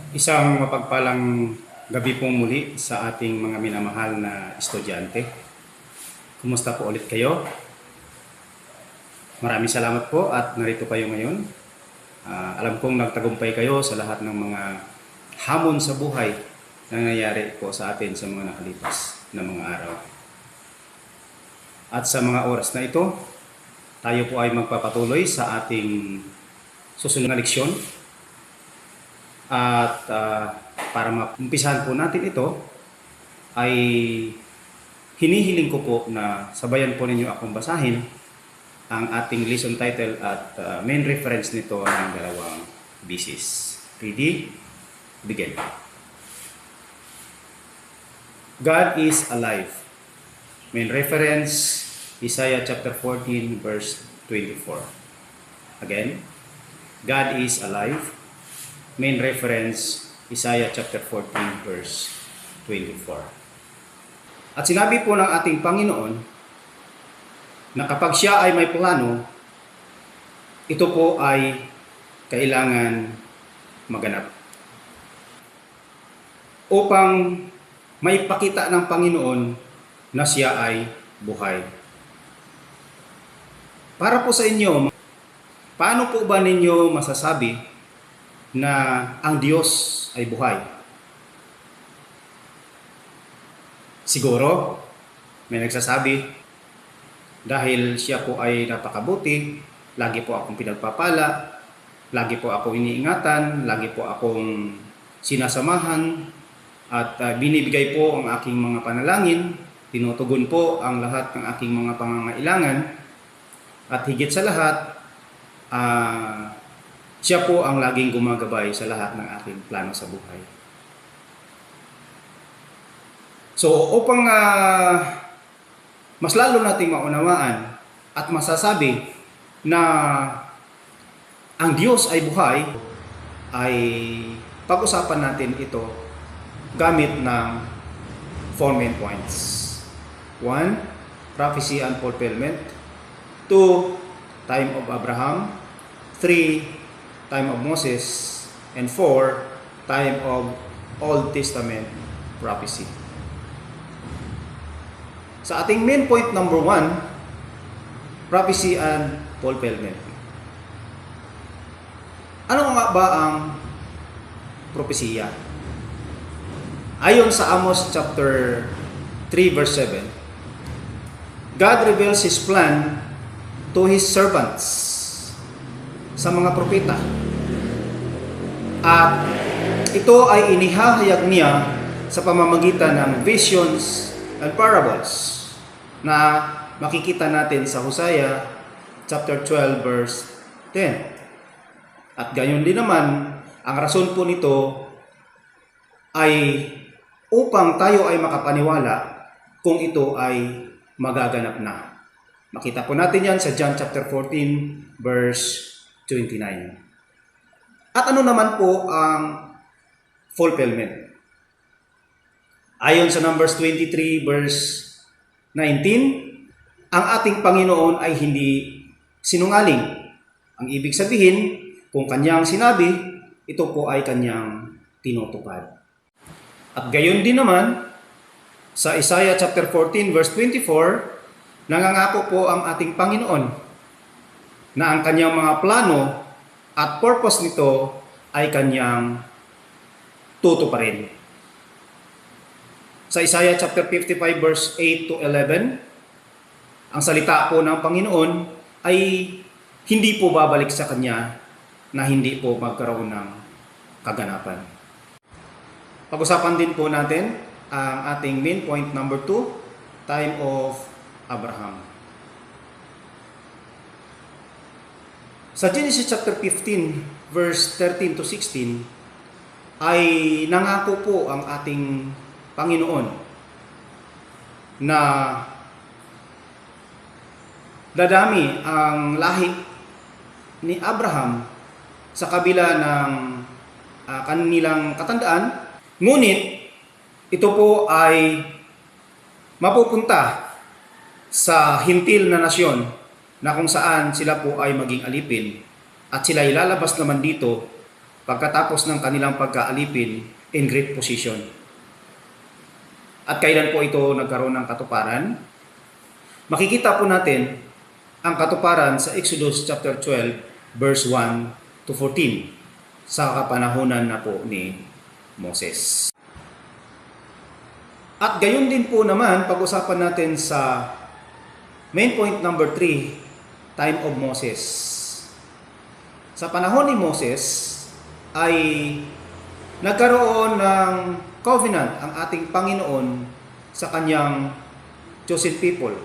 Isang mapagpalang gabi pong muli sa ating mga minamahal na estudyante. Kumusta po ulit kayo? Maraming salamat po at narito kayo ngayon. Alam kong nagtagumpay kayo sa lahat ng mga hamon sa buhay na nangyayari po sa atin sa mga nakalipas na mga araw. At sa mga oras na ito, tayo po ay magpapatuloy sa ating susunod na leksyon. At para maumpisahan po natin ito, ay hinihiling ko po na sabayan po ninyo akong basahin ang ating lesson title at main reference nito ng dalawang bisis. Ready? Begin. God is alive. Main reference, Isaiah chapter 14 verse 24. Again, God is alive. Main reference, Isaiah chapter 14 verse 24. At sinabi po ng ating Panginoon na kapag siya ay may plano, ito po ay kailangan maganap. Upang maipakita ng Panginoon na siya ay buhay. Para po sa inyo, paano po ba ninyo masasabi na ang Diyos ay buhay? Siguro, may nagsasabi, dahil siya po ay napakabuti, lagi po akong pinagpapala, lagi po ako iniingatan, lagi po akong sinasamahan, at binibigay po ang aking mga panalangin, tinutugon po ang lahat ng aking mga pangangailangan, at higit sa lahat, siya po ang laging gumagabay sa lahat ng aking plano sa buhay. So, upang mas lalo nating maunawaan at masasabi na ang Diyos ay buhay, ay pag-usapan natin ito gamit ng 4 main points. 1. Prophecy and fulfillment. 2. Time of Abraham. 3. Time of Moses, and 4, time of Old Testament prophecy. Sa ating main point number 1, prophecy and fulfillment. Ano nga ba ang propesiya? Ayon sa Amos chapter 3 verse 7, God reveals His plan to His servants, sa mga propeta. At ito ay inihahayag niya sa pamamagitan ng visions and parables na makikita natin sa Hosea chapter 12 verse 10. At gayon din naman, ang rason po nito ay upang tayo ay makapaniwala kung ito ay magaganap na. Makita po natin yan sa John chapter 14 verse 29. At ano naman po ang fulfillment? Ayon sa Numbers 23 verse 19, ang ating Panginoon ay hindi sinungaling. Ang ibig sabihin, kung kanyang sinabi, ito po ay kanyang tinutupad. At gayon din naman, sa Isaiah chapter 14 verse 24, nangangako po ang ating Panginoon na ang kanyang mga plano at purpose nito ay kanyang tutuparin. Sa Isaiah chapter 55 verse 8 to 11, ang salita po ng Panginoon ay hindi po babalik sa kanya na hindi po magkaroon ng kaganapan. Pag-usapan din po natin ang ating main point number 2, time of Abraham. Sa Genesis chapter 15, verse 13 to 16, ay nangako po ang ating Panginoon na dadami ang lahi ni Abraham sa kabila ng kanilang katandaan. Ngunit, ito po ay mapupunta sa hintil na nasyon na kung saan sila po ay maging alipin at sila ilalabas naman dito pagkatapos ng kanilang pagkaalipin in great position. At kailan po ito nagkaroon ng katuparan? Makikita po natin ang katuparan sa Exodus chapter 12 verse 1 to 14 sa kapanahunan na po ni Moses. At gayon din po naman, pag-usapan natin sa main point number 3, time of Moses. Sa panahon ni Moses ay nagkaroon ng covenant ang ating Panginoon sa kanyang chosen people.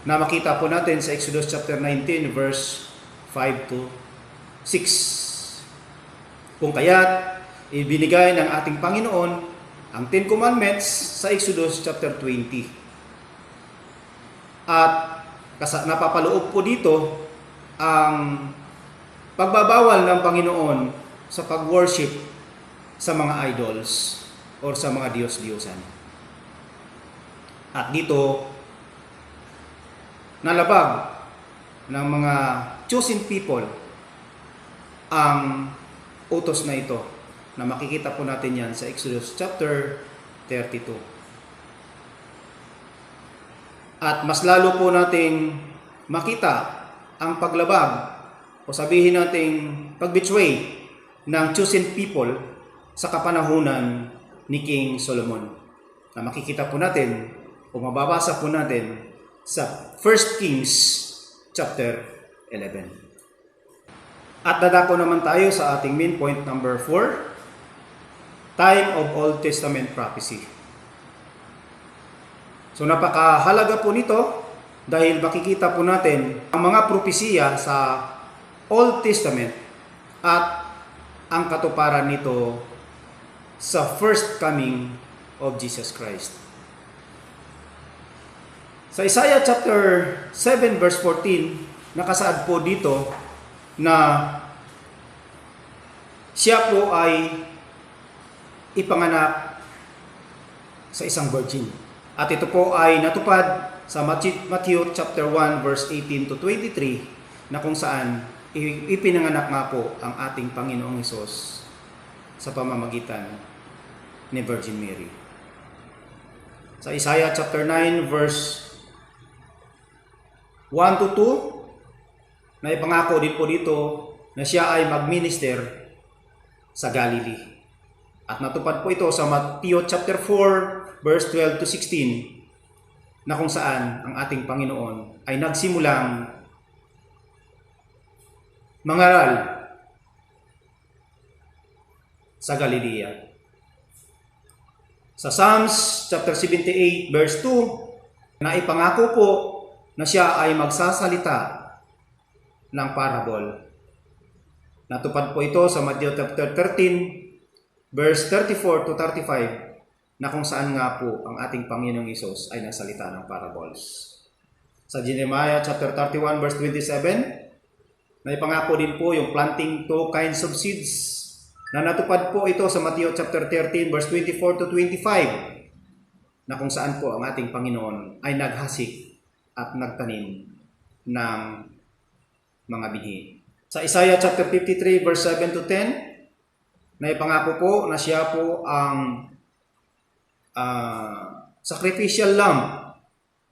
Na makita po natin sa Exodus chapter 19 verse 5 to 6. Kung kaya't ibinigay ng ating Panginoon ang 10 Commandments sa Exodus chapter 20. At napapaloob po dito ang pagbabawal ng Panginoon sa pag-worship sa mga idols or sa mga Diyos-Diyosan. At dito, nalabag ng mga chosen people ang utos na ito, na makikita po natin yan sa Exodus chapter 32. At mas lalo po nating makita ang paglabag o sabihin nating pagbetray ng chosen people sa kapanahunan ni King Solomon, na makikita po natin o mababasa po natin sa 1 Kings chapter 11. At dadako naman tayo sa ating main point number 4, time of Old Testament prophecy. So napakahalaga po nito dahil makikita po natin ang mga propesiya sa Old Testament at ang katuparan nito sa first coming of Jesus Christ. Sa Isaiah chapter 7 verse 14, nakasaad po dito na siya po ay ipanganak sa isang virgin. At ito po ay natupad sa Matthew chapter 1 verse 18 to 23, na kung saan ipinanganak nga po ang ating Panginoong Hesus sa pamamagitan ni Virgin Mary. Sa Isaiah chapter 9 verse 1 to 2, na ipangako din po dito na siya ay magminister sa Galilee. At natupad po ito sa Matthew chapter 4 verse 12 to 16, na kung saan ang ating Panginoon ay nagsimulang mangaral sa Galilea. Sa Psalms chapter 78 verse 2, na ipangako po na siya ay magsasalita ng parable. Natupad po ito sa Matthew chapter 13 verse 34 to 35, na kung saan nga po ang ating Panginoong Hesus ay nagsalita ng parables. Sa Jeremiah chapter 31 verse 27, na ipangako din po yung planting two kinds of seeds, na natupad po ito sa Matthew chapter 13 verse 24 to 25, na kung saan po ang ating Panginoon ay naghasik at nagtanim ng mga binhi. Sa Isaiah chapter 53 verse 7 to 10, na ipangako po na siya po ang sacrificial lamb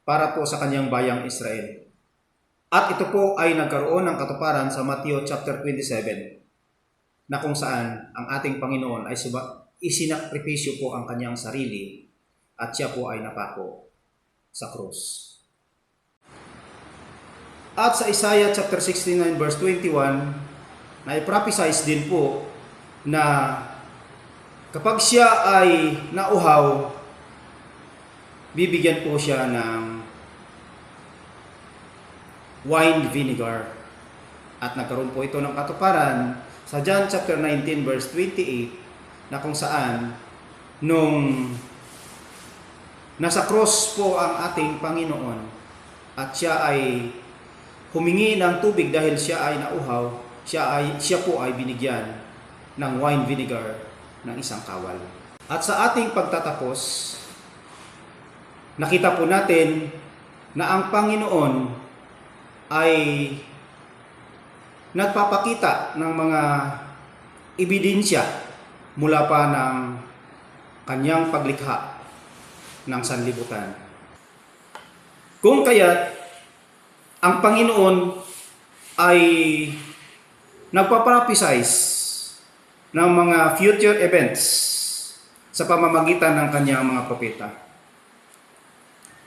para po sa kanyang bayang Israel. At ito po ay nagkaroon ng katuparan sa Matthew chapter 27, na kung saan ang ating Panginoon ay isinakripisyo po ang kanyang sarili at siya po ay napako sa krus. At sa Isaiah chapter 69 verse 21, na i-prophesize din po na kapag siya ay nauhaw, bibigyan po siya ng wine vinegar. At nagkaroon po ito ng katuparan sa John chapter 19 verse 28, na kung saan nung nasa cross po ang ating Panginoon at siya ay humingi ng tubig dahil siya ay nauhaw, siya po ay binigyan ng wine vinegar ng isang kawal. At sa ating pagtatapos, nakita po natin na ang Panginoon ay nagpapakita ng mga ebidensya mula pa ng kanyang paglikha ng sanlibutan. Kung kaya't ang Panginoon ay nagpaprophesize ng mga future events sa pamamagitan ng kanyang mga propeta.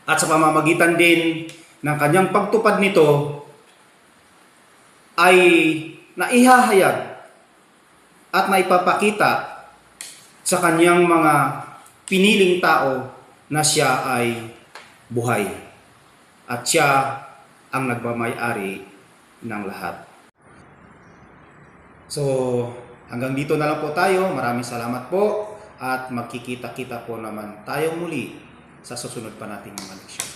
At sa pamamagitan din ng kanyang pagtupad nito ay naihahayag at naipapakita sa kanyang mga piniling tao na siya ay buhay at siya ang nagmamay-ari ng lahat. So, hanggang dito na lang po tayo. Maraming salamat po at magkikita-kita po naman tayo muli sa susunod pa nating mga leksyon.